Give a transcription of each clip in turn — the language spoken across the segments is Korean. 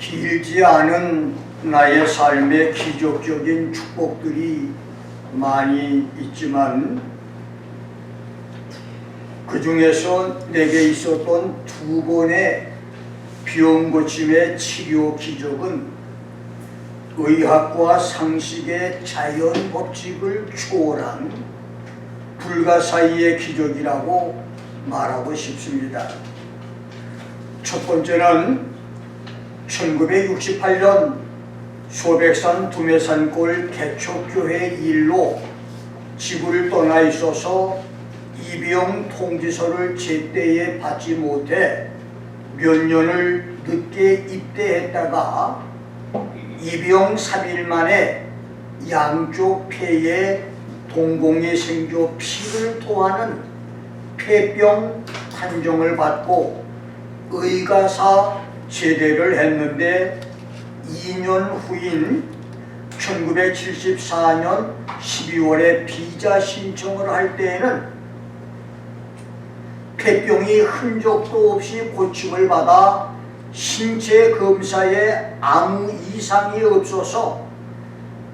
길지 않은 나의 삶에 기적적인 축복들이 많이 있지만 그 중에서 내게 있었던 두 번의 병 고침의 치료 기적은 의학과 상식의 자연 법칙을 초월한 불가사의의 기적이라고 말하고 싶습니다. 첫 번째는 1968년 소백산 두메산골 개척교회 일로 지구를 떠나 있어서 입영 통지서를 제때에 받지 못해 몇 년을 늦게 입대했다가 입영 3일 만에 양쪽 폐에 동공이 생겨 피를 토하는 폐병 판정을 받고 의가사 제대를 했는데 2년 후인 1974년 12월에 비자 신청을 할 때에는 폐병이 흔적도 없이 고침을 받아 신체 검사에 아무 이상이 없어서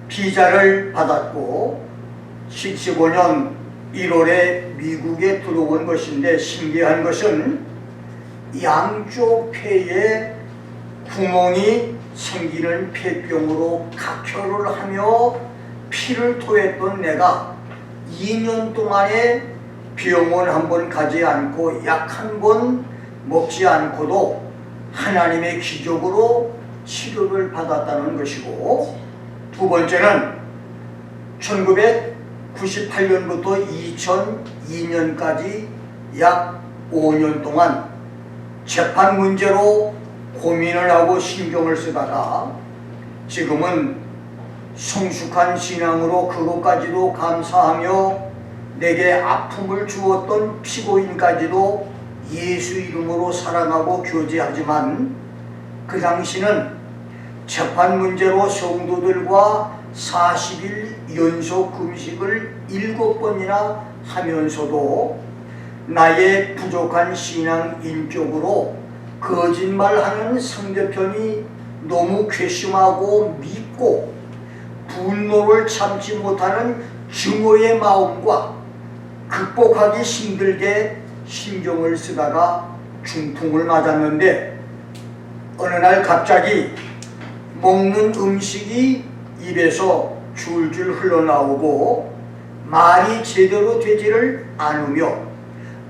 비자를 받았고 75년 1월에 미국에 들어온 것인데 신기한 것은 양쪽 폐에 구멍이 생기는 폐병으로 각혈을 하며 피를 토했던 내가 2년 동안에 병원 한 번 가지 않고 약 한 번 먹지 않고도 하나님의 기적으로 치료를 받았다는 것이고, 두 번째는 1998년부터 2002년까지 약 5년 동안 재판 문제로 고민을 하고 신경을 쓰다가 지금은 성숙한 신앙으로 그것까지도 감사하며 내게 아픔을 주었던 피고인까지도 예수 이름으로 사랑하고 교제하지만 그 당시는 재판 문제로 성도들과 40일 연속 금식을 7번이나 하면서도 나의 부족한 신앙 인격으로 거짓말하는 상대편이 너무 괘씸하고 밉고 분노를 참지 못하는 증오의 마음과 극복하기 힘들게 신경을 쓰다가 중풍을 맞았는데 어느 날 갑자기 먹는 음식이 입에서 줄줄 흘러나오고 말이 제대로 되지를 않으며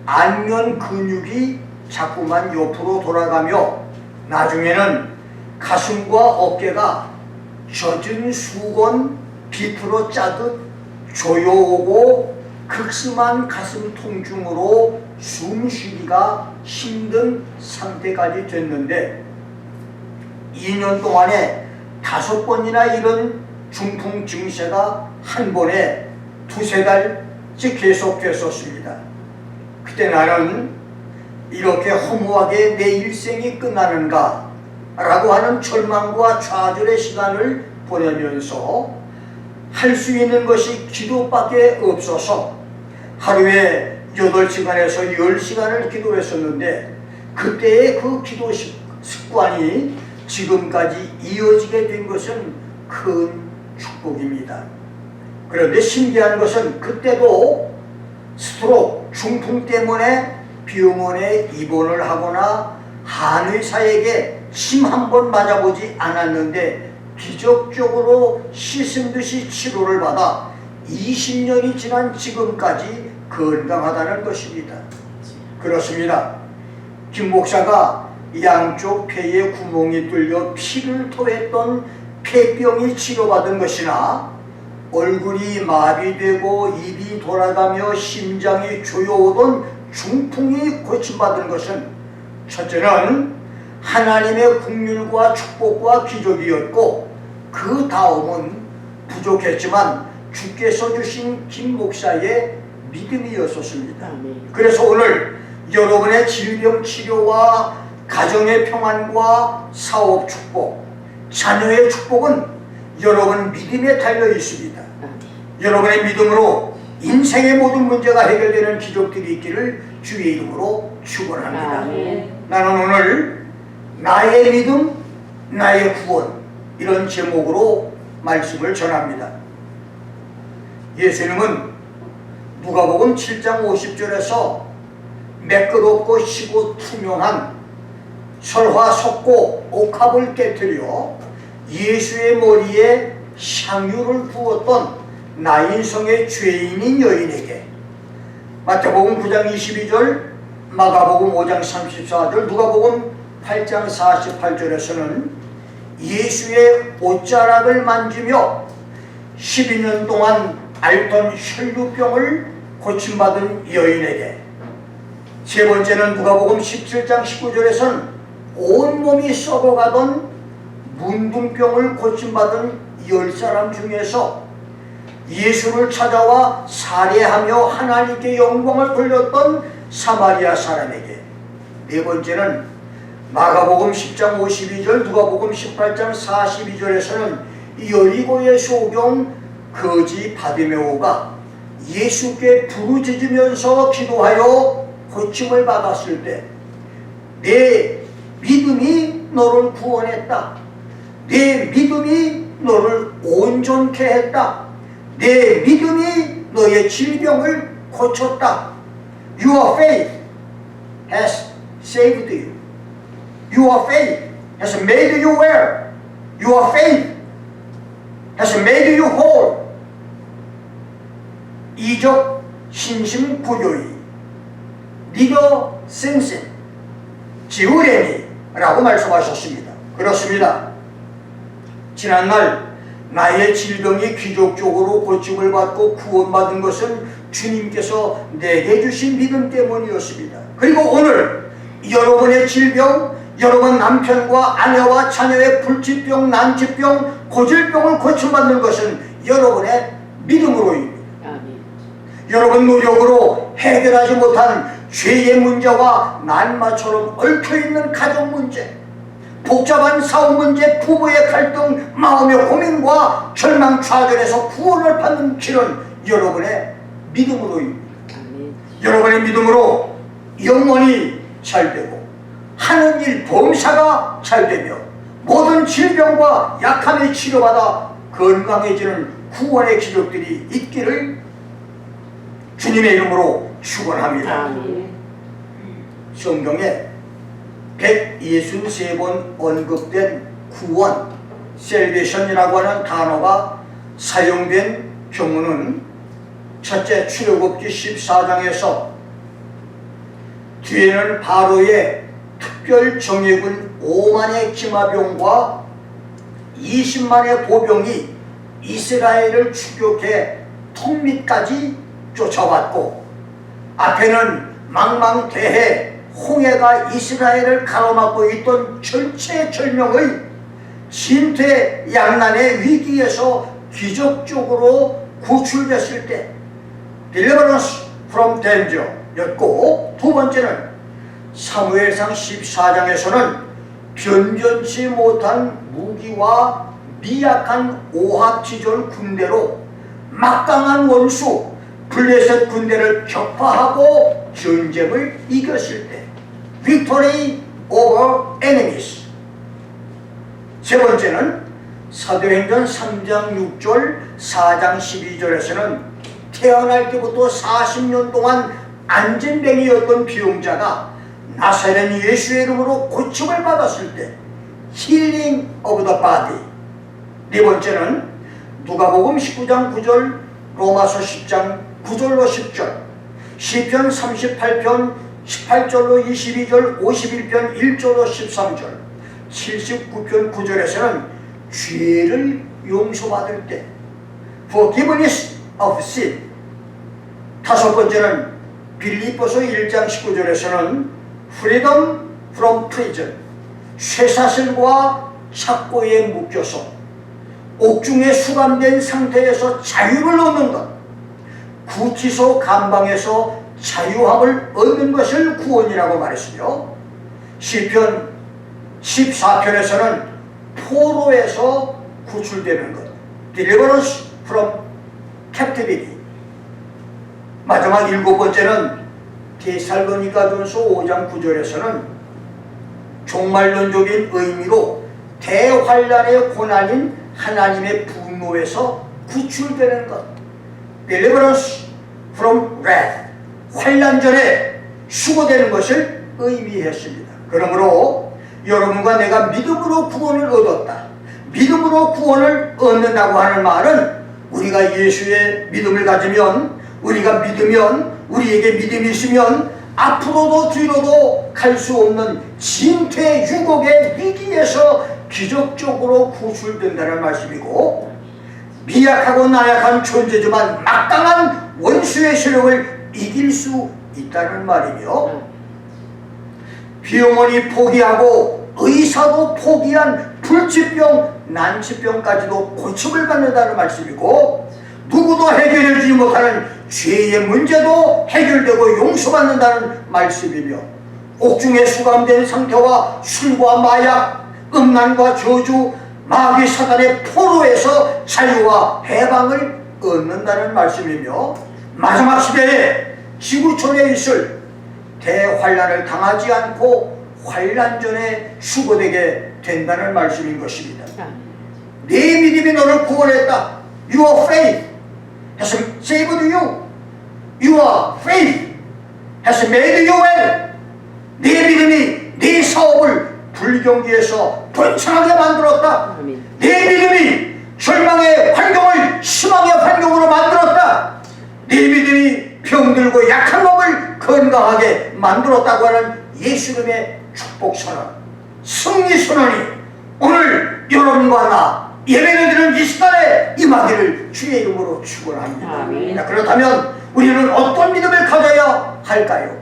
안면 근육이 자꾸만 옆으로 돌아가며 나중에는 가슴과 어깨가 젖은 수건 비틀어 짜듯 조여오고 극심한 가슴 통증으로 숨쉬기가 힘든 상태까지 됐는데 2년 동안에 5번이나 이런 중풍 증세가 한 번에 2~3달씩 계속됐었습니다. 그때 나는 이렇게 허무하게 내 일생이 끝나는가 라고 하는 절망과 좌절의 시간을 보내면서 할 수 있는 것이 기도밖에 없어서 하루에 8시간에서 10시간을 기도했었는데 그때의 그 기도 습관이 지금까지 이어지게 된 것은 큰 축복입니다. 그런데 신기한 것은 그때도 스트로크, 중풍 때문에 병원에 입원을 하거나 한의사에게 침 한 번 맞아보지 않았는데 기적적으로 씻은 듯이 치료를 받아 20년이 지난 지금까지 건강하다는 것입니다. 그렇습니다. 김 목사가 양쪽 폐에 구멍이 뚫려 피를 토했던 폐병이 치료받은 것이나 얼굴이 마비되고 입이 돌아가며 심장이 조여오던 중풍이 고침받은 것은 첫째는 하나님의 긍휼과 축복과 기적이었고 그 다음은 부족했지만 주께서 주신 김 목사의 믿음이었었습니다. 그래서 오늘 여러분의 질병 치료와 가정의 평안과 사업 축복, 자녀의 축복은 여러분 믿음에 달려 있습니다. 여러분의 믿음으로 인생의 모든 문제가 해결되는 기적들이 있기를 주의 이름으로 축원합니다. 나는 오늘 나의 믿음, 나의 구원, 이런 제목으로 말씀을 전합니다. 예수님은 누가복음 7장 50절에서 매끄럽고 시고 투명한 설화 섞고 옥합을 깨뜨려 예수의 머리에 향유를 부었던 나인성의 죄인인 여인에게 마태복음 9장 22절, 마가복음 5장 34절, 누가복음 8장 48절에서는 예수의 옷자락을 만지며 12년 동안 앓던 혈루병을 고침받은 여인에게, 세 번째는 누가복음 17장 19절에서는 온몸이 썩어가던 문둥병을 고침받은 10사람 중에서 예수를 찾아와 살해하며 하나님께 영광을 돌렸던 사마리아 사람에게, 네 번째는 마가복음 10장 52절, 누가복음 18장 42절에서는 여리고의 소경 거지 바디메오가 예수께 부르짖으면서 기도하여 고침을 받았을 때, 내 믿음이 너를 구원했다, 내 믿음이 너를 온전케 했다, 내 믿음이 너의 질병을 고쳤다. Your faith has saved you. Your faith has made you well. Your faith has made you whole. 이적 신심 구조의 니더 센신 지우레니 라고 말씀하셨습니다. 그렇습니다. 지난날 나의 질병이 기적적으로 고침을 받고 구원받은 것은 주님께서 내게 주신 믿음 때문이었습니다. 그리고 오늘 여러분의 질병, 여러분 남편과 아내와 자녀의 불치병, 난치병, 고질병을 고침받는 것은 여러분의 믿음으로입니다. 여러분 노력으로 해결하지 못한 죄의 문제와 날마처럼 얽혀있는 가정 문제, 복잡한 사업 문제, 부부의 갈등, 마음의 고민과 절망 좌절에서 구원을 받는 길은 여러분의 믿음으로입니다. 여러분의 믿음으로 영혼이 잘되고 하는 일 범사가 잘되며 모든 질병과 약함에 치료받아 건강해지는 구원의 기적들이 있기를 주님의 이름으로 축원합니다. 성경에 163번 언급된 구원, 셀베이션이라고 하는 단어가 사용된 경우는 첫째 출애굽기 14장에서 뒤에는 바로의 특별 정예군 5만의 기마병과 20만의 보병이 이스라엘을 추격해 턱밑까지 쫓아왔고, 앞에는 망망대해 홍해가 이스라엘을 가로막고 있던 절체절명의 진퇴양난의 위기에서 기적적으로 구출됐을 때 deliverance from danger 였고, 두 번째는 사무엘상 14장에서는 변변치 못한 무기와 미약한 오합지졸 군대로 막강한 원수 블레셋 군대를 격파하고 전쟁을 이겼을 때 victory over enemies. 세 번째는 사도행전 3장 6절 4장 12절에서는 태어날 때부터 40년 동안 안진뱅이였던 비용자가 나사렛 예수의 이름으로 고침을 받았을 때 healing of the body. 네 번째는 누가복음 19장 9절, 로마서 10장 9절로 10절, 시편 38편 18절로 22절, 51편 1절로 13절, 79편 9절에서는 죄를 용서받을 때 forgiveness of sin. 다섯 번째는 빌립보서 1장 19절에서는 freedom from prison. 쇠사슬과 착고에 묶여서 옥중에 수감된 상태에서 자유를 얻는 것, 구치소 감방에서 자유함을 얻는 것을 구원이라고 말했으며, 시편 14편에서는 포로에서 구출되는 것, deliverance from captivity. 마지막 일곱 번째는 데살로니가전서 5장 9절에서는 종말론적인 의미로 대환란의 고난인 하나님의 분노에서 구출되는 것, deliverance from wrath, 환란 전에 수고되는 것을 의미했습니다. 그러므로 여러분과 내가 믿음으로 구원을 얻었다, 믿음으로 구원을 얻는다고 하는 말은 우리가 예수의 믿음을 가지면, 우리가 믿으면, 우리에게 믿음이 있으면 앞으로도 뒤로도 갈 수 없는 징태 유곡의 위기에서 기적적으로 구출된다는 말씀이고, 미약하고 나약한 존재지만 막강한 원수의 세력을 이길 수 있다는 말이며, 병원이 포기하고 의사도 포기한 불치병, 난치병까지도 고침을 받는다는 말씀이고, 누구도 해결해주지 못하는 죄의 문제도 해결되고 용서받는다는 말씀이며, 옥중에 수감된 상태와 술과 마약, 음란과 저주, 마귀 사단의 포로에서 자유와 해방을 얻는다는 말씀이며, 마지막 시대에 지구촌에 있을 대환란을 당하지 않고 환란 전에 수고되게 된다는 말씀인 것입니다. 네 믿음이 너를 구원했다. Your faith has saved you. Your faith has made you well. 네 믿음이 네 사업을 불경기에서 번창하게 만들었다. 네 믿음이 절망의 환경을 희망의 환경으로 만들었다. 네 믿음이 병들고 약한 몸을 건강하게 만들었다고 하는 예수님의 축복 선언, 승리 선언이 오늘 여러분과 나 예배를 드리는 이 시간에 임하기를 주의 이름으로 축원합니다. 그렇다면 우리는 어떤 믿음을 가져야 할까요?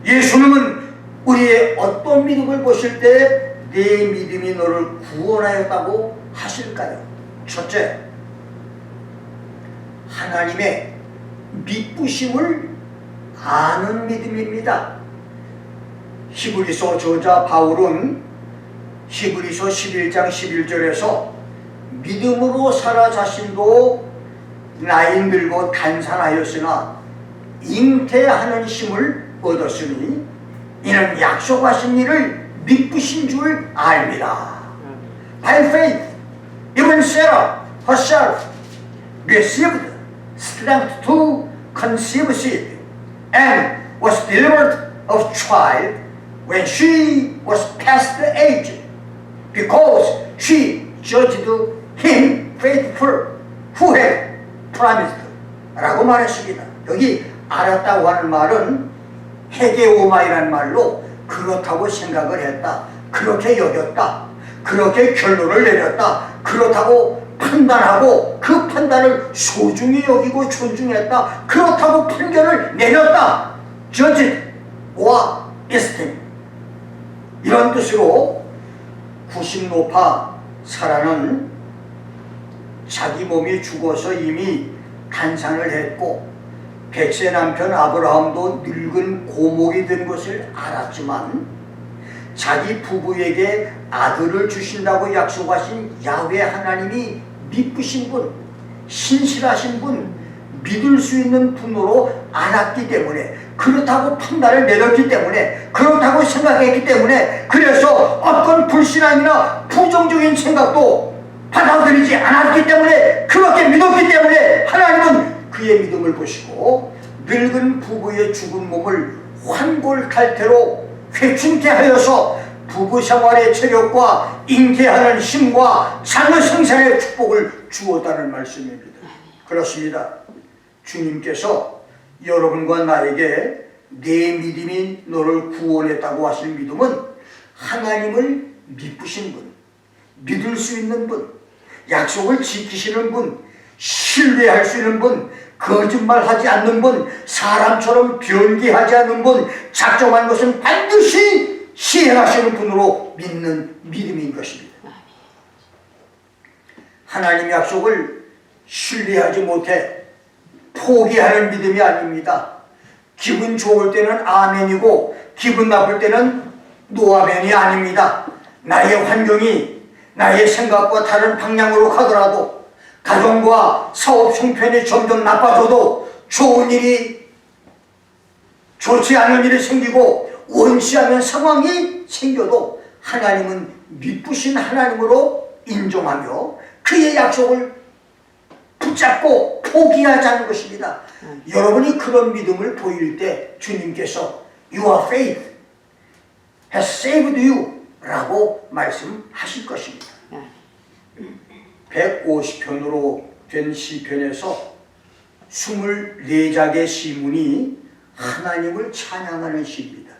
예수님은 우리의 어떤 믿음을 보실 때 내 믿음이 너를 구원하였다고 하실까요? 첫째, 하나님의 미쁘심을 아는 믿음입니다. 히브리서 저자 바울은 히브리서 11장 11절에서 믿음으로 살아 자신도 나이 들고 단산하였으나 잉태하는 힘을 얻었으니 이는 약속하신 일을 미쁘신 줄 압니다. By faith, even Sarah herself received strength to conceive seed and was delivered of child when she was past the age, because she judged him faithful who had promised 라고 말했습니다. 여기 알았다고 하는 말은 헤게오마이라는 말로 그렇다고 생각을 했다, 그렇게 여겼다, 그렇게 결론을 내렸다, 그렇다고 판단하고 그 판단을 소중히 여기고 존중했다, 그렇다고 판결을 내렸다, judge와 esteem, 이런 뜻으로 90 높아 사라는 자기 몸이 죽어서 이미 탄산을 했고 100세 남편 아브라함도 늙은 고목이 된 것을 알았지만 자기 부부에게 아들을 주신다고 약속하신 야훼 하나님이 미쁘신 분, 신실하신 분, 믿을 수 있는 분으로 알았기 때문에, 그렇다고 판단을 내렸기 때문에, 그렇다고 생각했기 때문에, 그래서 어떤 불신앙이나 부정적인 생각도 받아들이지 않았기 때문에, 그렇게 믿었기 때문에 하나님은 그의 믿음을 보시고 늙은 부부의 죽은 몸을 환골탈태로 회춘케 하여서 부부 생활의 체력과 잉태하는 힘과 자녀 생산의 축복을 주었다는 말씀입니다. 그렇습니다. 주님께서 여러분과 나에게 내 믿음이 너를 구원했다고 하실 믿음은 하나님을 미쁘신 분, 믿을 수 있는 분, 약속을 지키시는 분, 신뢰할 수 있는 분, 거짓말하지 않는 분, 사람처럼 변기하지 않는 분, 작정한 것은 반드시 시행하시는 분으로 믿는 믿음인 것입니다. 하나님의 약속을 신뢰하지 못해 포기하는 믿음이 아닙니다. 기분 좋을 때는 아멘이고 기분 나쁠 때는 노아멘이 아닙니다. 나의 환경이 나의 생각과 다른 방향으로 가더라도, 가정과 사업 형편이 점점 나빠져도, 좋은 일이 좋지 않은 일이 생기고 원치 않은 상황이 생겨도 하나님은 미쁘신 하나님으로 인정하며 그의 약속을 붙잡고 포기하지 않는 것입니다. 여러분이 그런 믿음을 보일 때 주님께서 Your faith has saved you 라고 말씀하실 것입니다. 150편으로 된 시편에서 24작의 시문이 하나님을 찬양하는 시입니다.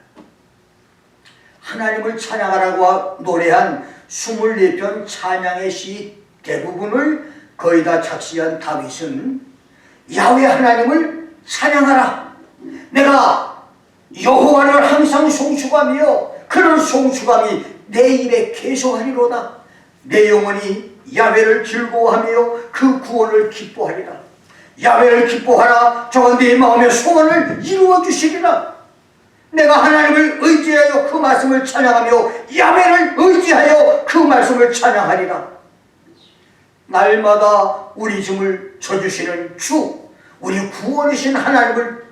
하나님을 찬양하라고 노래한 24편 찬양의 시 대부분을 거의 다 작시한 다윗은 야훼 하나님을 찬양하라. 내가 여호와를 항상 송축하며 그런 송축함이 내 입에 계속하리로다. 내 영혼이 야훼를 즐거워하며 그 구원을 기뻐하리라. 야훼를 기뻐하라. 저가 네 마음의 소원을 이루어 주시리라. 내가 하나님을 의지하여 그 말씀을 찬양하며 야훼를 의지하여 그 말씀을 찬양하리라. 날마다 우리 짐을 져주시는 주, 우리 구원이신 하나님을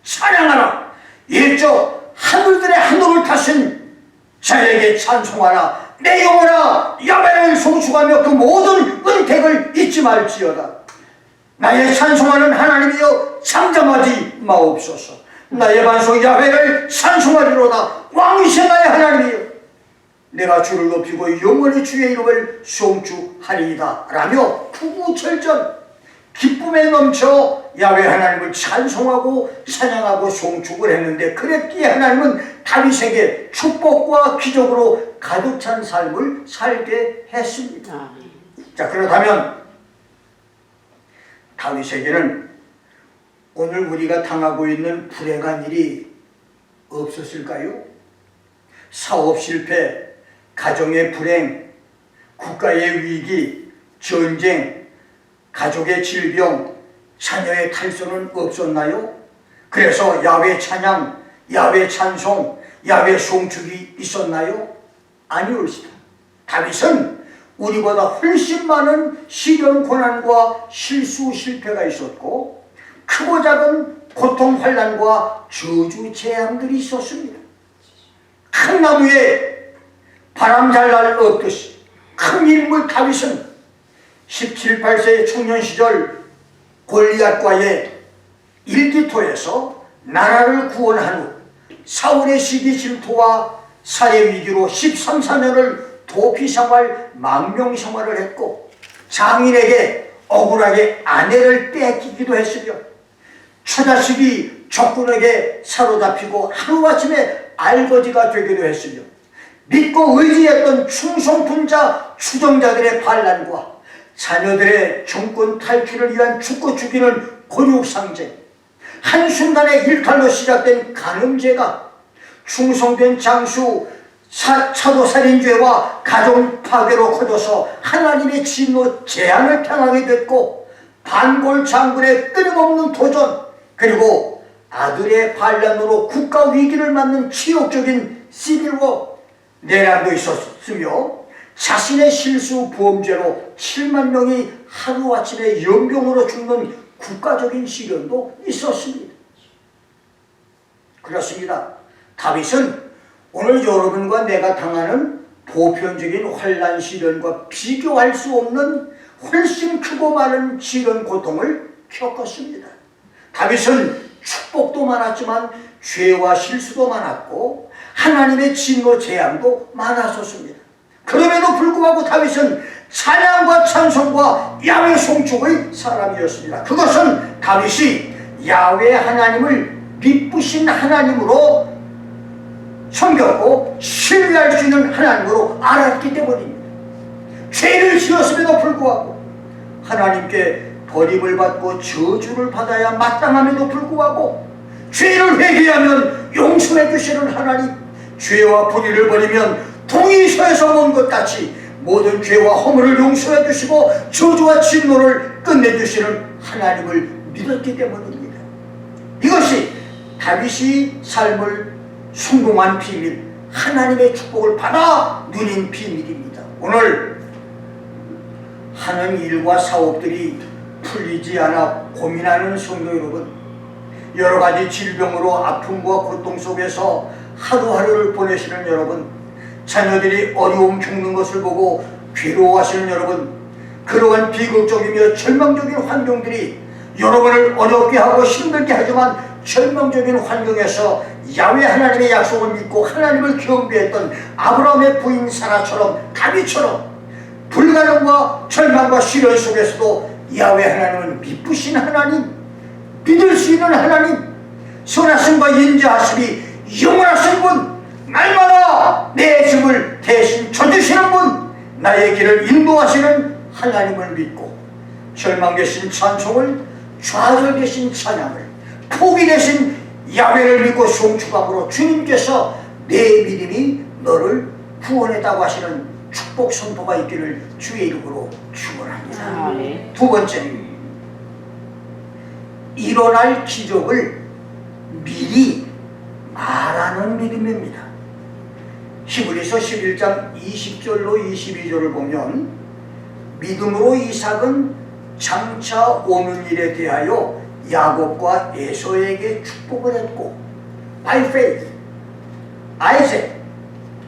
찬양하라. 일적 하늘들의 하늘을 타신 자에게 찬송하라. 내 영혼아 야훼를 송축하며 그 모든 은택을 잊지 말지어다. 나의 찬송하는 하나님이여 잠잠하지 마옵소서. 나의 반석 야훼를 찬송하리로다. 왕이신 나의 하나님이여 내가 주를 높이고 영원히 주의 이름을 송축하리이다 라며 구구절절 기쁨에 넘쳐 야훼 하나님을 찬송하고 찬양하고 송축을 했는데, 그랬기에 하나님은 다윗에게 축복과 기적으로 가득 찬 삶을 살게 했습니다. 자, 그렇다면 다윗에게는 오늘 우리가 당하고 있는 불행한 일이 없었을까요? 사업 실패, 가정의 불행, 국가의 위기, 전쟁, 가족의 질병, 자녀의 탈선은 없었나요? 그래서 야훼 찬양, 야훼 찬송, 야훼 송축이 있었나요? 아니올시다. 다윗은 우리보다 훨씬 많은 시련, 고난과 실수, 실패가 있었고 크고 작은 고통, 환난과 저주, 재앙들이 있었습니다. 큰 나무에 바람 잘 날 없듯이 큰 인물 다윗은 17, 18세의 청년 시절 골리앗과의 일기토에서 나라를 구원한 후 사울의 시기 질투와 살해 위기로 13, 14년을 도피 생활, 망명 생활을 했고 장인에게 억울하게 아내를 뺏기기도 했으며 처자식이 적군에게 사로잡히고 하루아침에 알거지가 되기도 했으며 믿고 의지했던 충성분자 추종자들의 반란과 자녀들의 정권 탈취를 위한 죽고 죽이는 곤욕상쟁, 한순간에 일탈로 시작된 간음죄가 충성된 장수 차도살인죄와 가정 파괴로 커져서 하나님의 진노 재앙을 당하게 됐고, 반골 장군의 끊임없는 도전, 그리고 아들의 반란으로 국가 위기를 맞는 치욕적인 시빌워 내란도 있었으며 자신의 실수 범죄로 7만 명이 하루아침에 연병으로 죽는 국가적인 시련도 있었습니다. 그렇습니다. 다윗은 오늘 여러분과 내가 당하는 보편적인 환난 시련과 비교할 수 없는 훨씬 크고 많은 시련 고통을 겪었습니다. 다윗은 축복도 많았지만 죄와 실수도 많았고 하나님의 진노 재앙도 많았었습니다. 그럼에도 불구하고 다윗은 찬양과 찬송과 야훼 송축의 사람이었습니다. 그것은 다윗이 야훼 하나님을 미쁘신 하나님으로 섬겼고 신뢰할 수 있는 하나님으로 알았기 때문입니다. 죄를 지었음에도 불구하고 하나님께 버림을 받고 저주를 받아야 마땅함에도 불구하고 죄를 회개하면 용서해 주시는 하나님, 죄와 불의를 버리면 동의서에서 본 것 같이 모든 죄와 허물을 용서해 주시고 저주와 진노를 끝내주시는 하나님을 믿었기 때문입니다. 이것이 다윗이 삶을 성공한 비밀, 하나님의 축복을 받아 누린 비밀입니다. 오늘 하는 일과 사업들이 풀리지 않아 고민하는 성도 여러분, 여러 가지 질병으로 아픔과 고통 속에서 하루하루를 보내시는 여러분, 자녀들이 어려움 겪는 것을 보고 괴로워하시는 여러분, 그러한 비극적이며 절망적인 환경들이 여러분을 어렵게 하고 힘들게 하지만 절망적인 환경에서 야훼 하나님의 약속을 믿고 하나님을 경배했던 아브라함의 부인 사라처럼, 다윗처럼 불가능과 절망과 시련 속에서도 야훼 하나님은 미쁘신 하나님, 믿을 수 있는 하나님, 선하심과 인자하심이 영원하신 분, 날마다 내 짐을 대신 져주시는 분, 나의 길을 인도하시는 하나님을 믿고 절망 대신 찬송을, 좌절 대신 찬양을, 포기 대신 야훼를 믿고 송축함으로 주님께서 내 믿음이 너를 구원했다고 하시는 축복 선포가 있기를 주의 이름으로 축원합니다. 두 번째, 일어날 기적을 미리 말하는 믿음입니다. 히브리서 11장 20절로 22절을 보면 믿음으로 이삭은 장차 오는 일에 대하여 야곱과 에서에게 축복을 했고, by faith Isaac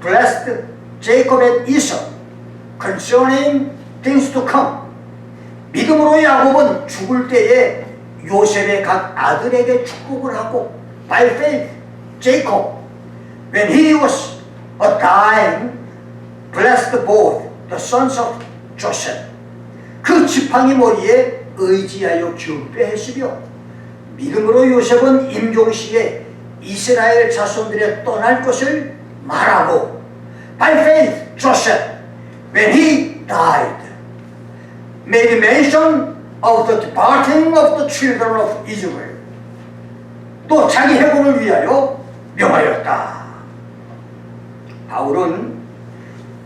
blessed Jacob and Esau concerning things to come. 믿음으로 야곱은 죽을 때에 요셉의 각 아들에게 축복을 하고, by faith Jacob when he was a dying blessed both the sons of Joseph. 그 지팡이 머리에 의지하여 경배했으며, 믿음으로 요셉은 임종시에 이스라엘 자손들의 떠날 것을 말하고, by faith Joseph when he died made mention of the departing of the children of Israel. 또 자기 해고를 위하여 명하였다. 바울은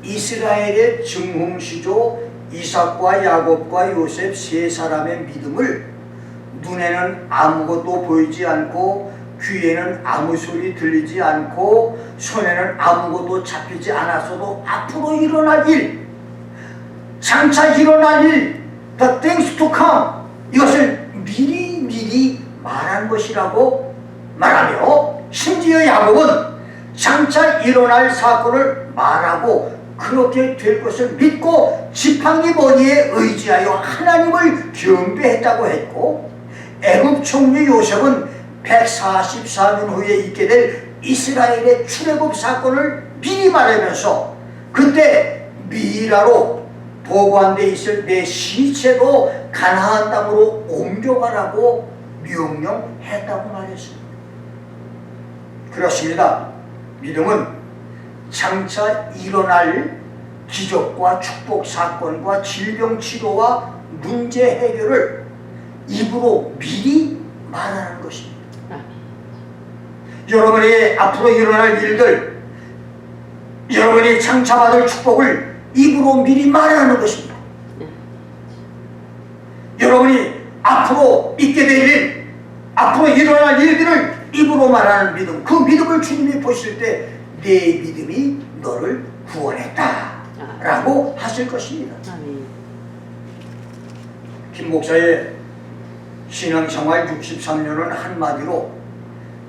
이스라엘의 증흥시조 이삭과 야곱과 요셉 세 사람의 믿음을 눈에는 아무것도 보이지 않고, 귀에는 아무 소리 들리지 않고, 손에는 아무것도 잡히지 않았어도 앞으로 일어날 일, 장차 일어날 일, the things to come, 이것을 미리 말한 것이라고 말하며, 심지어 야곱은 장차 일어날 사건을 말하고 그렇게 될 것을 믿고 지팡이 머리에 의지하여 하나님을 경배했다고 했고, 애굽 총리 요셉은 144년 후에 있게 될 이스라엘의 출애굽 사건을 미리 말하면서 그때 미라로 보관되어 있을 내 시체도 가나안 땅으로 옮겨가라고 명령했다고 말했습니다. 그렇습니다. 믿음은 장차 일어날 기적과 축복 사건과 질병 치료와 문제 해결을 입으로 미리 말하는 것입니다. 여러분이 앞으로 일어날 일들, 여러분이 장차 받을 축복을 입으로 미리 말하는 것입니다. 여러분이 앞으로 있게 될 일, 앞으로 일어날 일들을 입으로 말하는 믿음, 그 믿음을 주님이 보실 때 내 믿음이 너를 구원했다 라고 하실 것입니다. 김 목사의 신앙생활 63년은 한마디로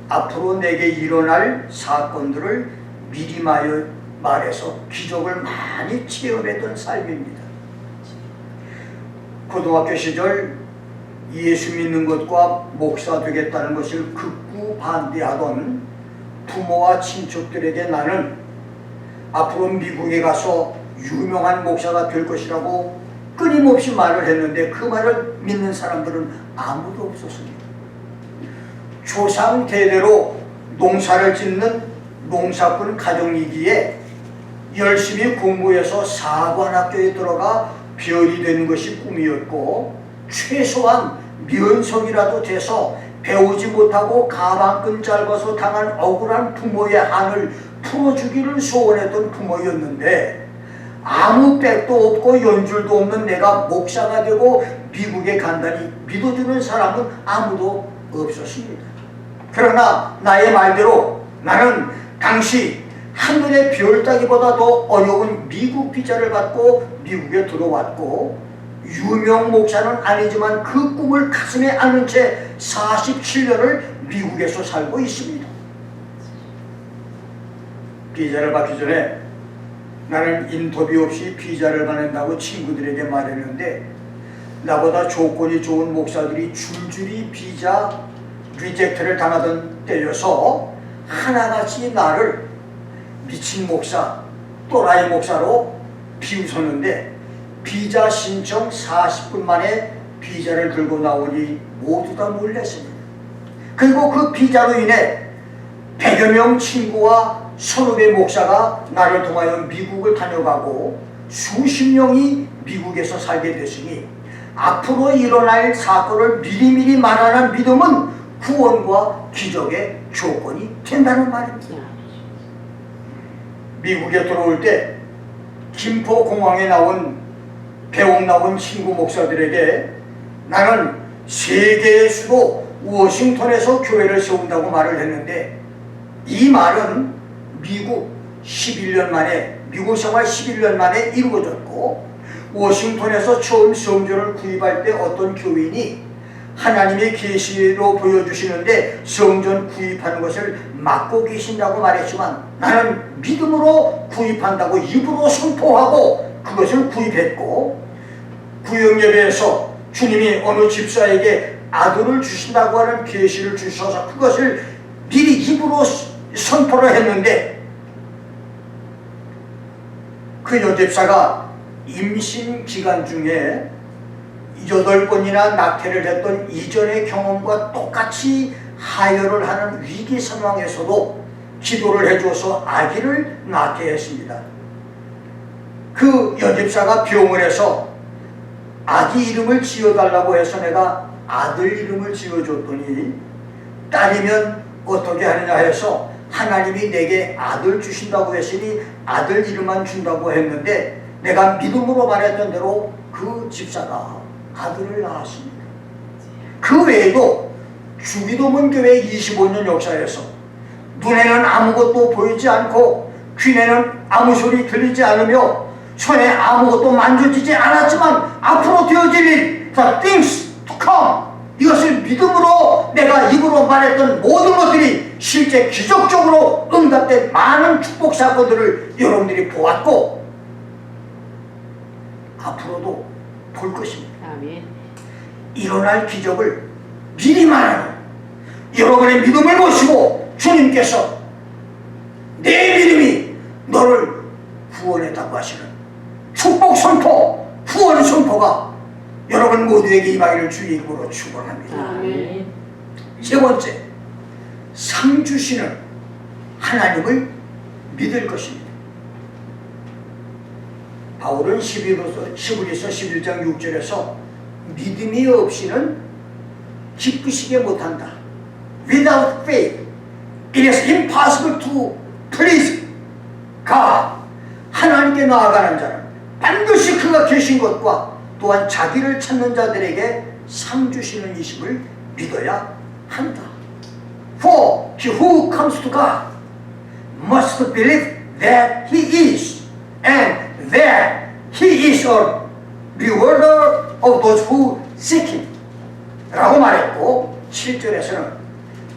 앞으로 내게 일어날 사건들을 미리 말해서 기적을 많이 체험했던 삶입니다. 고등학교 시절 예수 믿는 것과 목사 되겠다는 것을 극구 반대하던 부모와 친척들에게 나는 앞으로 미국에 가서 유명한 목사가 될 것이라고 끊임없이 말을 했는데, 그 말을 믿는 사람들은 아무도 없었습니다. 조상 대대로 농사를 짓는 농사꾼 가정이기에 열심히 공부해서 사관학교에 들어가 별이 되는 것이 꿈이었고, 최소한 면석이라도 돼서 배우지 못하고 가방끈 짧아서 당한 억울한 부모의 한을 풀어주기를 소원했던 부모였는데, 아무 백도 없고 연줄도 없는 내가 목사가 되고 미국에 간다니 믿어주는 사람은 아무도 없었습니다. 그러나 나의 말대로 나는 당시 하늘의 별 따기보다 더 어려운 미국 비자를 받고 미국에 들어왔고, 유명 목사는 아니지만 그 꿈을 가슴에 안은 채 47년을 미국에서 살고 있습니다. 비자를 받기 전에 나는 인터뷰 없이 비자를 받는다고 친구들에게 말했는데 나보다 조건이 좋은 목사들이 줄줄이 비자 리젝트를 당하던 때여서 하나같이 나를 미친 목사, 또라이 목사로 비웃었는데 비자 신청 40분 만에 비자를 들고 나오니 모두 다 놀랐습니다. 그리고 그 비자로 인해 100여 명 친구와 선후배 목사가 나를 통하여 미국을 다녀가고 수십 명이 미국에서 살게 됐으니 앞으로 일어날 사건을 미리미리 말하는 믿음은 구원과 기적의 조건이 된다는 말입니다. 미국에 들어올 때 김포공항에 나온 배옥 나온 친구 목사들에게 나는 세계의 수도 워싱턴에서 교회를 세운다고 말을 했는데 이 말은 미국 생활 11년 만에 이루어졌고 워싱턴에서 처음 성전을 구입할 때 어떤 교인이 하나님의 계시로 보여주시는데 성전 구입하는 것을 막고 계신다고 말했지만 나는 믿음으로 구입한다고 입으로 선포하고 그것을 구입했고 구역예배에서 주님이 어느 집사에게 아들을 주신다고 하는 계시를 주셔서 그것을 미리 입으로 선포를 했는데 그 여집사가 임신 기간 중에 8번이나 낙태를 했던 이전의 경험과 똑같이 하혈을 하는 위기 상황에서도 기도를 해줘서 아기를 낳게 했습니다. 그 여집사가 병원에서 아기 이름을 지어달라고 해서 내가 아들 이름을 지어줬더니 딸이면 어떻게 하느냐 해서 하나님이 내게 아들 주신다고 했으니 아들 이름만 준다고 했는데 내가 믿음으로 말했던 대로 그 집사가 아들을 낳았습니다. 그 외에도 주기도문 교회 25년 역사에서 눈에는 아무것도 보이지 않고 귀에는 아무 소리 들리지 않으며 손에 아무것도 만져지지 않았지만 앞으로 되어질 일, the things to come, 이것을 믿음으로 내가 입으로 말했던 모든 것들이 실제 기적적으로 응답된 많은 축복 사건들을 여러분들이 보았고 앞으로도 볼 것입니다. 아멘. 일어날 기적을 미리 말하는 여러분의 믿음을 보시고 주님께서 내 믿음이 너를 구원했다고 하시는 축복 선포, 구원 선포가 여러분 모두에게 임하기를 주의 이름으로 축원합니다. 아멘. 세 번째, 상 주시는 하나님을 믿을 것입니다. 바울은 11서 11장 6절에서 믿음이 없이는 기쁘시게 못한다. Without faith, it is impossible to please God. 하나님께 나아가는 자는 반드시 그가 계신 것과 또한 자기를 찾는 자들에게 상 주시는 이심을 믿어야 한다. For he who comes to God must believe that he is and that he is a rewarder of those who seek him 라고 말했고 7절에서는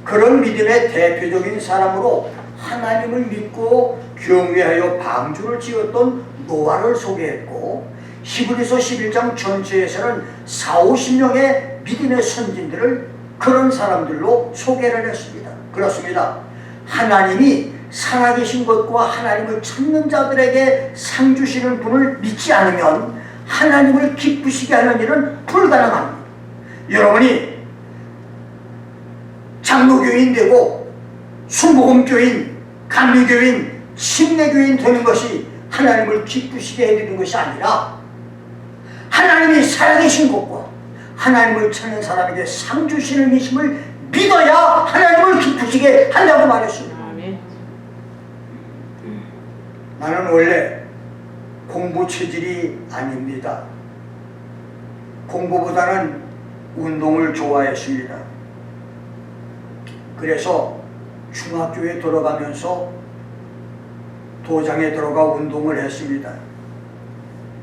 그런 믿음의 대표적인 사람으로 하나님을 믿고 경외하여 방주를 지었던 노아를 소개했고 히브리서 11장 전체에서는 40~50명의 믿음의 선진들을 그런 사람들로 소개를 했습니다. 그렇습니다. 하나님이 살아계신 것과 하나님을 찾는 자들에게 상 주시는 분을 믿지 않으면 하나님을 기쁘시게 하는 일은 불가능합니다. 여러분이 장로교인 되고 순복음교인, 감리교인, 침례교인 되는 것이 하나님을 기쁘시게 해드리는 것이 아니라 하나님이 살아계신 것과 하나님을 찾는 사람에게 상 주시는 이심을 믿어야 하나님을 기쁘시게 한다고 말했습니다. 아멘. 나는 원래 공부 체질이 아닙니다. 공부보다는 운동을 좋아했습니다. 그래서 중학교에 들어가면서 도장에 들어가 운동을 했습니다.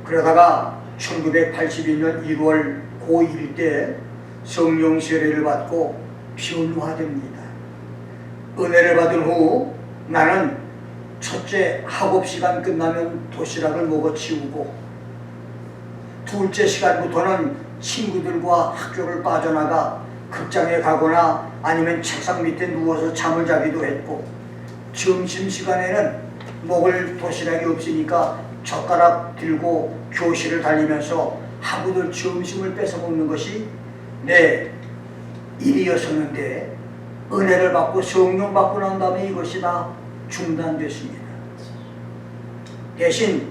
그러다가 1982년 1월 고1 때 성령 세례를 받고 변화됩니다. 은혜를 받은 후 나는 첫째, 학업 시간 끝나면 도시락을 먹어 치우고, 둘째 시간부터는 친구들과 학교를 빠져나가 극장에 가거나 아니면 책상 밑에 누워서 잠을 자기도 했고, 점심시간에는 먹을 도시락이 없으니까 젓가락 들고 교실을 달리면서 학우들 점심을 뺏어 먹는 것이 내 일이었었는데, 은혜를 받고 성령 받고 난 다음에 이것이 다 중단됐습니다. 대신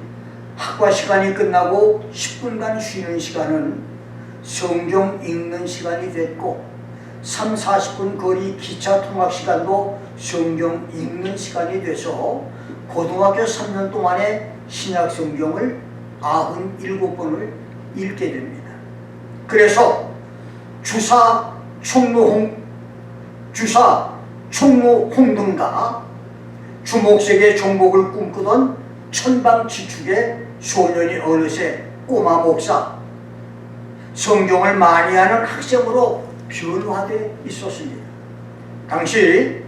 학과 시간이 끝나고 10분간 쉬는 시간은 성경 읽는 시간이 됐고, 3, 40분 거리 기차 통학 시간도 성경 읽는 시간이 돼서 고등학교 3년 동안에 신약 성경을 97번을 읽게 됩니다. 그래서 주사 총무 홍등가 주목색의 종복을 꿈꾸던 천방지축의 소년이 어느새 꼬마 목사, 성경을 많이 하는 학생으로 변화되어 있었습니다. 당시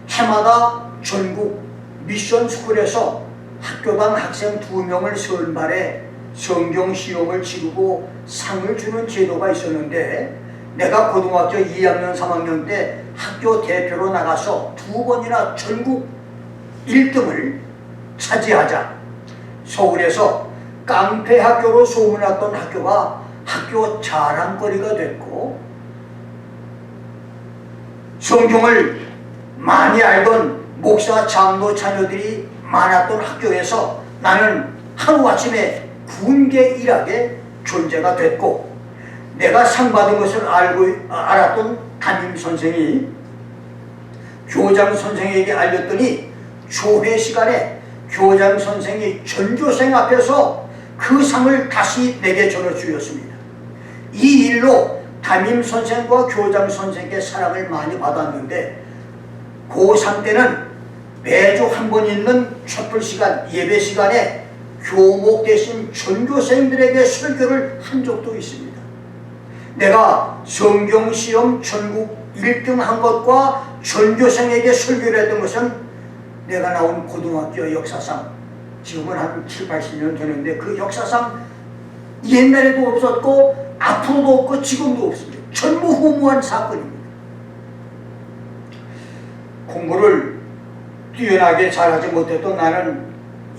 해마다 전국 미션 스쿨에서 학교당 학생 2명을 선발해 성경 시험을 치르고 상을 주는 제도가 있었는데, 내가 고등학교 2학년 3학년 때 학교 대표로 나가서 2번이나 전국 1등을 차지하자 서울에서 깡패 학교로 소문났던 학교가 학교 자랑거리가 됐고, 성경을 많이 알던 목사 장로 자녀들이 많았던 학교에서 나는 하루아침에 군계 일학의 존재가 됐고, 내가 상 받은 것을 알았던 담임선생이 교장선생에게 알렸더니 조회 시간에 교장선생이 전교생 앞에서 그 상을 다시 내게 전해주었습니다. 이 일로 담임선생과 교장선생의 사랑을 많이 받았는데, 고3 때는 매주 한 번 있는 촛불 시간, 예배 시간에 교목 대신 전교생들에게 설교를 한 적도 있습니다. 내가 성경시험 전국 1등 한 것과 전교생에게 설교를 했던 것은 내가 나온 고등학교 역사상, 지금은 한 7, 80년 되는데 그 역사상 옛날에도 없었고 앞으로도 없고 지금도 없습니다. 전무후무한 사건입니다. 공부를 뛰어나게 잘하지 못했던 나는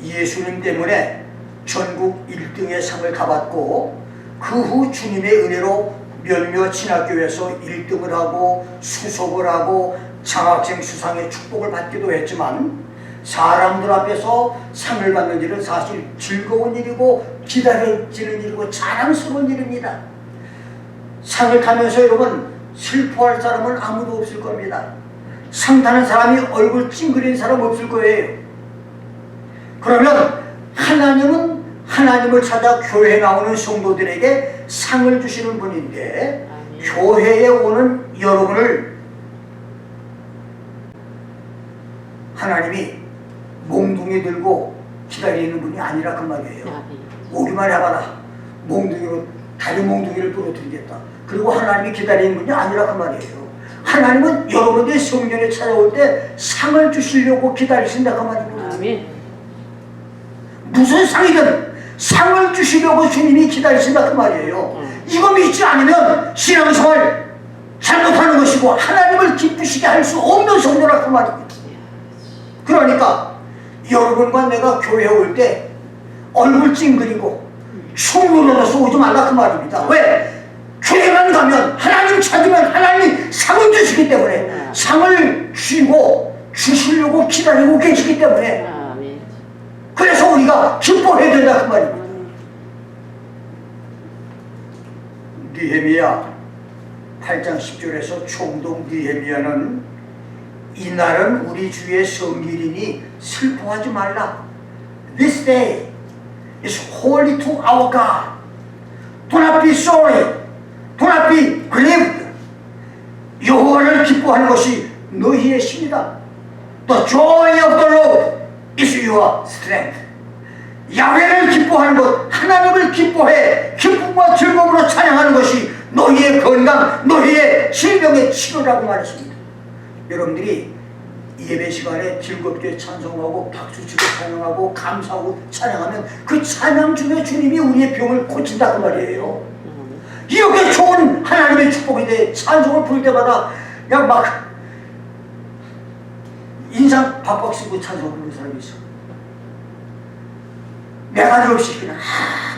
예수님 때문에 전국 1등의 상을 가봤고, 그 후 주님의 은혜로 몇몇 신학교에서 1등을 하고 수석을 하고 장학생 수상의 축복을 받기도 했지만, 사람들 앞에서 상을 받는 일은 사실 즐거운 일이고 기다려지는 일이고 자랑스러운 일입니다. 상을 타면서 여러분 슬퍼할 사람은 아무도 없을 겁니다. 상 타는 사람이 얼굴 찡그린 사람 없을 거예요. 그러면 하나님은 하나님을 찾아 교회에 나오는 성도들에게 상을 주시는 분인데, 교회에 오는 여러분을 하나님이 몽둥이 들고 기다리는 분이 아니라 그 말이에요. 오기만 해봐라, 몽둥이로 다리 몽둥이를 부러뜨리겠다. 그리고 하나님이 기다리는 분이 아니라 그 말이에요. 하나님은 여러분들이 성령에 찾아올 때 상을 주시려고 기다리신다 그 말입니다. 무슨 상이든 상을 주시려고 주님이 기다리신다 그 말이에요. 이거 믿지 않으면 신앙생활 잘못하는 것이고 하나님을 기쁘시게 할 수 없는 성도라 그 말입니다. 그러니까 여러분과 내가 교회에 올 때 얼굴 찡그리고 춤 눌러서 오지 말라 그 말입니다. 왜? 교회만 가면 하나님 찾으면 하나님이 상을 주시기 때문에, 상을 주시고 주시려고 기다리고 계시기 때문에, 그래서 우리가 기뻐해야 된다 그 말입니다. 느헤미야 8장 10절에서 총독 느헤미야는 이날은 우리 주의 성길이니 슬퍼하지 말라. This day is holy to our God. Do not be sorry. Do not be grieved. 여호와를 기뻐하는 것이 너희의 힘이다. The joy of the Lord is your strength. 야훼를 기뻐하는 것, 하나님을 기뻐해 기쁨과 즐거움으로 찬양하는 것이 너희의 건강, 너희의 질병의 치료라고 말했습니다. 여러분들이 예배 시간에 즐겁게 찬송하고 박수치고 찬양하고 감사하고 찬양하면 그 찬양 중에 주님이 우리의 병을 고친다고 말이에요. 이렇게 좋은 하나님의 축복인데 찬송을 부를 때마다 그냥 막 인상 박박 쓰고 찬송을 부르는 사람이 있어. 매가리 없이 그냥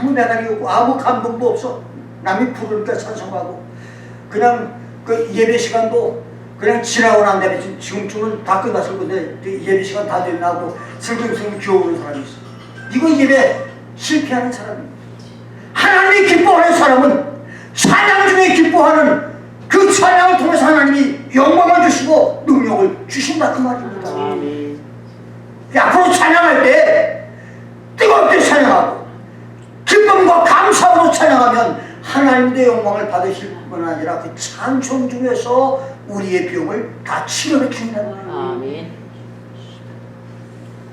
아무 매가리 없고 아무 감동도 없어. 남이 부르니까 찬송하고 그냥 그 예배 시간도 그냥 지나고 난 다음에 지금쯤은 다 끝났을 건데 예배 시간 다 됐나고 슬금슬금 기어오는 사람이 있어. 이거 예배 실패하는 사람이에요. 하나님이 기뻐하는 사람은 찬양 중에 기뻐하는 그 찬양을 통해서 하나님이 영광을 주시고 능력을 주신다 그 말입니다. 앞으로 찬양할 때 뜨겁게 찬양하고 기쁨과 감사로 찬양하면 하나님의 영광을 받으실 뿐 아니라 그 찬송 중에서 우리의 병을 다 치료해 준다는 거예요.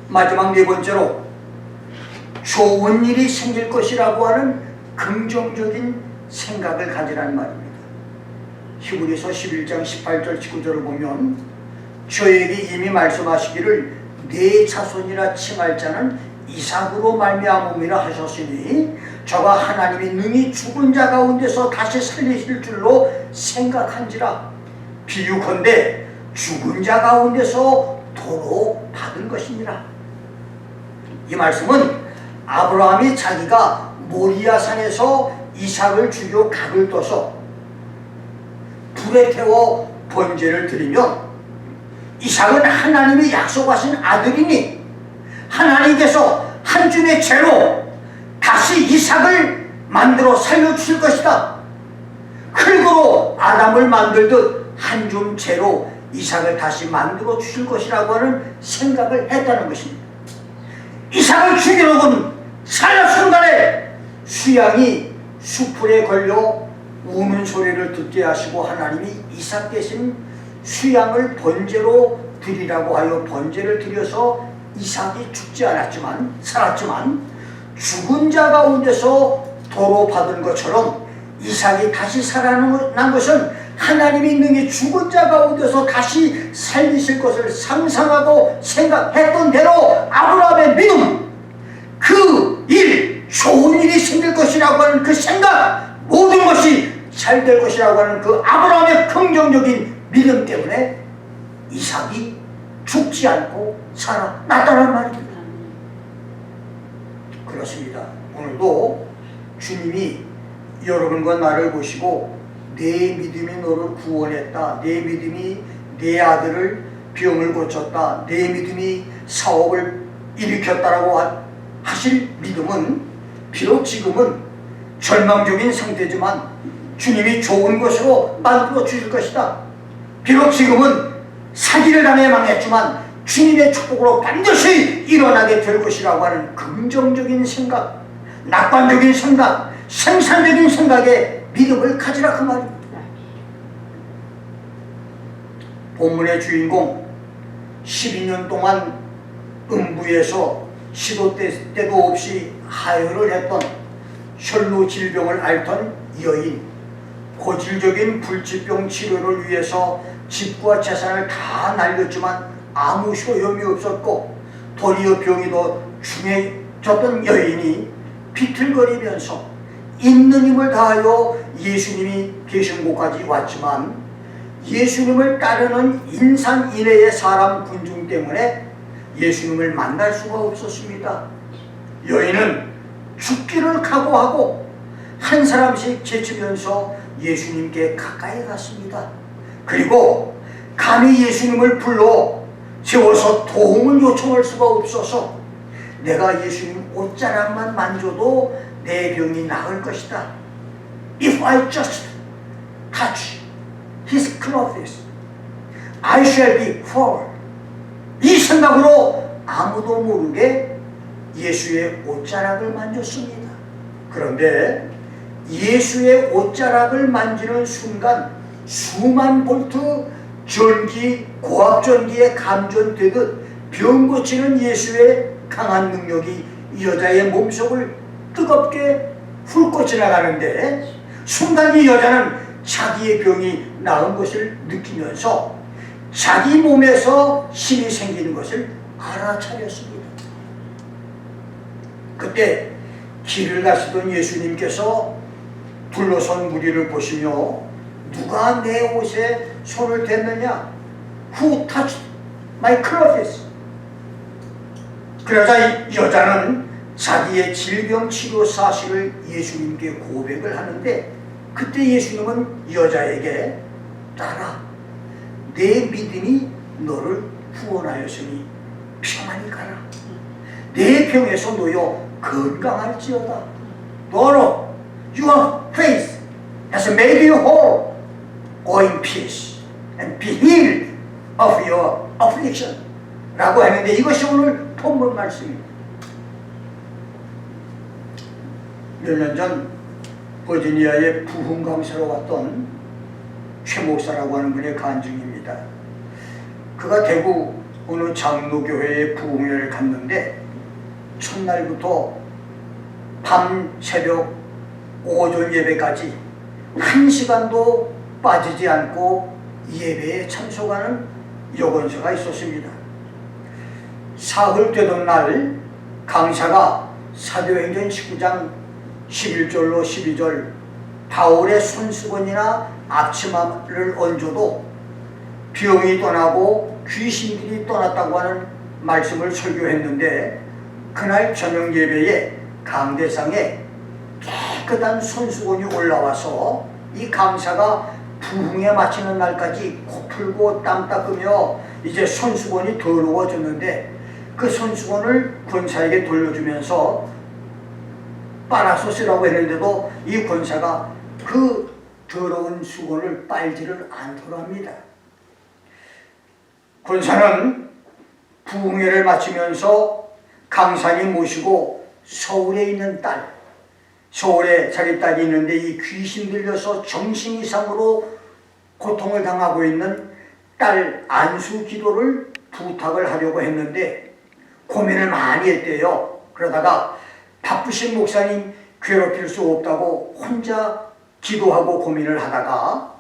마지막 네 번째로 좋은 일이 생길 것이라고 하는 긍정적인 생각을 가지라는 말입니다. 히브리서 11장 18절 19절을 보면 저에게 이미 말씀하시기를 내 자손이라 칭할 자는 이삭으로 말미암음이라 하셨으니 저가 하나님이 능히 죽은 자 가운데서 다시 살리실 줄로 생각한지라 비유컨대 죽은 자 가운데서 도로 받은 것이니라. 이 말씀은 아브라함이 자기가 모리아 산에서 이삭을 죽여 각을 떠서 불에 태워 번제를 드리면 이삭은 하나님이 약속하신 아들이니 하나님께서 한 줌의 죄로 다시 이삭을 만들어 살려주실 것이다. 흙으로 아담을 만들듯 한 줌 죄로 이삭을 다시 만들어 주실 것이라고 하는 생각을 했다는 것입니다. 이삭을 죽이려고는 찰나 순간에 수양이 수풀에 걸려 우는 소리를 듣게 하시고 하나님이 이삭 대신 수양을 번제로 드리라고 하여 번제를 드려서 이삭이 죽지 않았지만 살았지만 죽은 자 가운데서 도로 받은 것처럼 이삭이 다시 살아난 것은 하나님이 능히 죽은 자 가운데서 다시 살리실 것을 상상하고 생각했던 대로 아브라함의 믿음, 그 일, 좋은 일이 생길 것이라고 하는 그 생각, 모든 것이 잘 될 것이라고 하는 그 아브라함의 긍정적인 믿음 때문에 이삭이 죽지 않고 살아났다는 말입니다. 그렇습니다. 오늘도 주님이 여러분과 나를 보시고 내 믿음이 너를 구원했다, 내 믿음이 내 아들을 병을 고쳤다, 내 믿음이 사업을 일으켰다라고 하실 믿음은 비록 지금은 절망적인 상태지만 주님이 좋은 것으로 만들어 주실 것이다. 비록 지금은 사기를 당해 망했지만 주님의 축복으로 반드시 일어나게 될 것이라고 하는 긍정적인 생각, 낙관적인 생각, 생산적인 생각에 믿음을 가지라 그 말입니다. 본문의 주인공 12년 동안 음부에서 시도 때도 없이 하혈을 했던 혈루 질병을 앓던 여인, 고질적인 불치병 치료를 위해서 집과 재산을 다 날렸지만 아무 소용이 없었고 도리어 병이 더 중해졌던 여인이 비틀거리면서 있는 힘을 다하여 예수님이 계신 곳까지 왔지만 예수님을 따르는 인산인해의 사람 군중 때문에 예수님을 만날 수가 없었습니다. 여인은 죽기를 각오하고 한 사람씩 제치면서 예수님께 가까이 갔습니다. 그리고 감히 예수님을 불러 세워서 도움을 요청할 수가 없어서 내가 예수님 옷자락만 만져도 내 병이 나을 것이다. If I just touch his clothes, I shall be whole. 이 생각으로 아무도 모르게 예수의 옷자락을 만졌습니다. 그런데 예수의 옷자락을 만지는 순간 수만 볼트 전기, 고압전기에 감전되듯 병 고치는 예수의 강한 능력이 이 여자의 몸속을 뜨겁게 훑고 지나가는데 순간 이 여자는 자기의 병이 나은 것을 느끼면서 자기 몸에서 힘이 생기는 것을 알아차렸습니다. 그때 길을 가시던 예수님께서 둘러선 무리를 보시며 누가 내 옷에 손을 댔느냐? Who touched my clothes? 그러자 이 여자는 자기의 질병 치료 사실을 예수님께 고백을 하는데 그때 예수님은 여자에게 딸아, 내 믿음이 너를 구원하였으니 평안히 가라. 내 병에서 놓여 건강할지어다. 너로 your faith has made you whole. Go in peace and be healed of your affliction. 라고 하는데 이것이 오늘 본문 말씀입니다. 몇 년 전 버지니아의 부흥 강사로 왔던 최 목사라고 하는 분의 간증입니다. 그가 대구 어느 장로교회에 부흥회를 갔는데 첫날부터 밤 새벽 오전 예배까지 1시간도 빠지지 않고 예배에 참석하는 여건서가 있었습니다. 사흘 되던 날 강사가 사도행전 19장 11절로 12절 바울의 손수건이나 앞치마를 얹어도 병이 떠나고 귀신들이 떠났다고 하는 말씀을 설교했는데 그날 저녁 예배에 강대상에 깨끗한 손수건이 올라와서 이 강사가 부흥에 마치는 날까지 코 풀고 땀 닦으며 이제 손수건이 더러워졌는데 그 손수건을 권사에게 돌려주면서 빨아서 쓰라고 했는데도 이 권사가 그 더러운 수건을 빨지를 않더랍니다. 권사는 부흥회를 마치면서 강사님 모시고 서울에 있는 딸, 서울에 자기 딸이 있는데 이 귀신 들려서 정신 이상으로 고통을 당하고 있는 딸 안수 기도를 부탁을 하려고 했는데 고민을 많이 했대요. 그러다가 바쁘신 목사님 괴롭힐 수 없다고 혼자 기도하고 고민을 하다가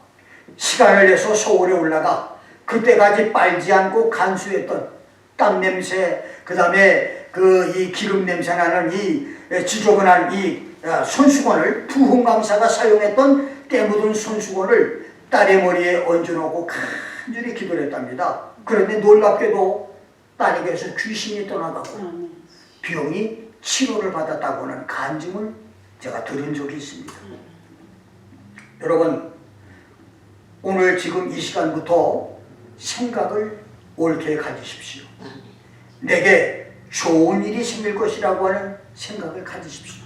시간을 내서 서울에 올라가 그때까지 빨지 않고 간수했던 땀 냄새, 그 다음에 이 기름 냄새 나는 이 지저분한 이 손수건을 부흥 강사가 사용했던 때 묻은 손수건을 딸의 머리에 얹어놓고 간절히 기도를 했답니다. 그런데 놀랍게도 딸에게서 귀신이 떠나가고 병이 치료를 받았다고 하는 간증을 제가 들은 적이 있습니다. 여러분, 오늘 지금 이 시간부터 생각을 옳게 가지십시오. 내게 좋은 일이 생길 것이라고 하는 생각을 가지십시오.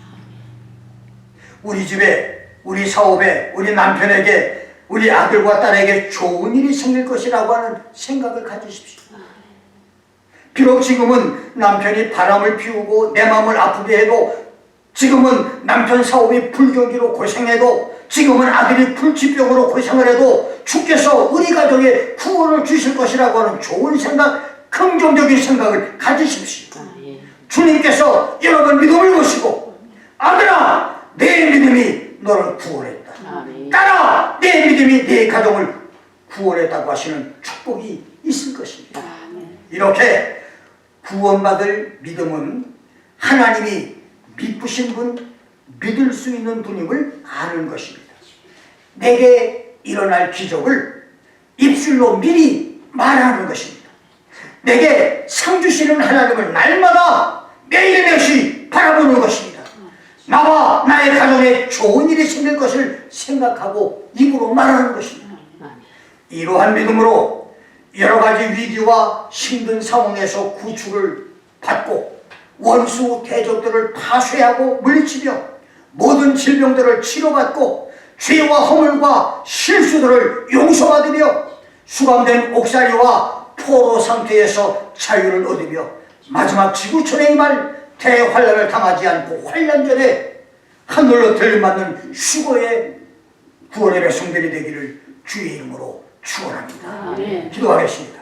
우리 집에, 우리 사업에, 우리 남편에게, 우리 아들과 딸에게 좋은 일이 생길 것이라고 하는 생각을 가지십시오. 비록 지금은 남편이 바람을 피우고 내 마음을 아프게 해도, 지금은 남편 사업이 불경기로 고생해도, 지금은 아들이 불치병으로 고생을 해도 주께서 우리 가정에 구원을 주실 것이라고 하는 좋은 생각, 긍정적인 생각을 가지십시오. 주님께서 여러분 믿음을 보시고 아들아, 내 믿음이 너를 구원했다. 딸아, 내 믿음이 내 가정을 구원했다고 하시는 축복이 있을 것입니다. 이렇게 구원받을 믿음은 하나님이 믿으신 분, 믿을 수 있는 분임을 아는 것입니다. 내게 일어날 기적을 입술로 미리 말하는 것입니다. 내게 상 주시는 하나님을 날마다 매일매일 바라보는 것입니다. 나와 나의 가정에 좋은 일이 생길 것을 생각하고 입으로 말하는 것입니다. 이러한 믿음으로 여러 가지 위기와 힘든 상황에서 구출을 받고 원수 대적들을 파쇄하고 물리치며 모든 질병들을 치료받고 죄와 허물과 실수들을 용서받으며 수감된 옥살이와 포로 상태에서 자유를 얻으며 마지막 지구촌에 임할 대환란을 당하지 않고 환란 전에 하늘로 들림받는 휴거의 구원의 백성들이 되기를 주의 이름으로 축원합니다. 기도하겠습니다.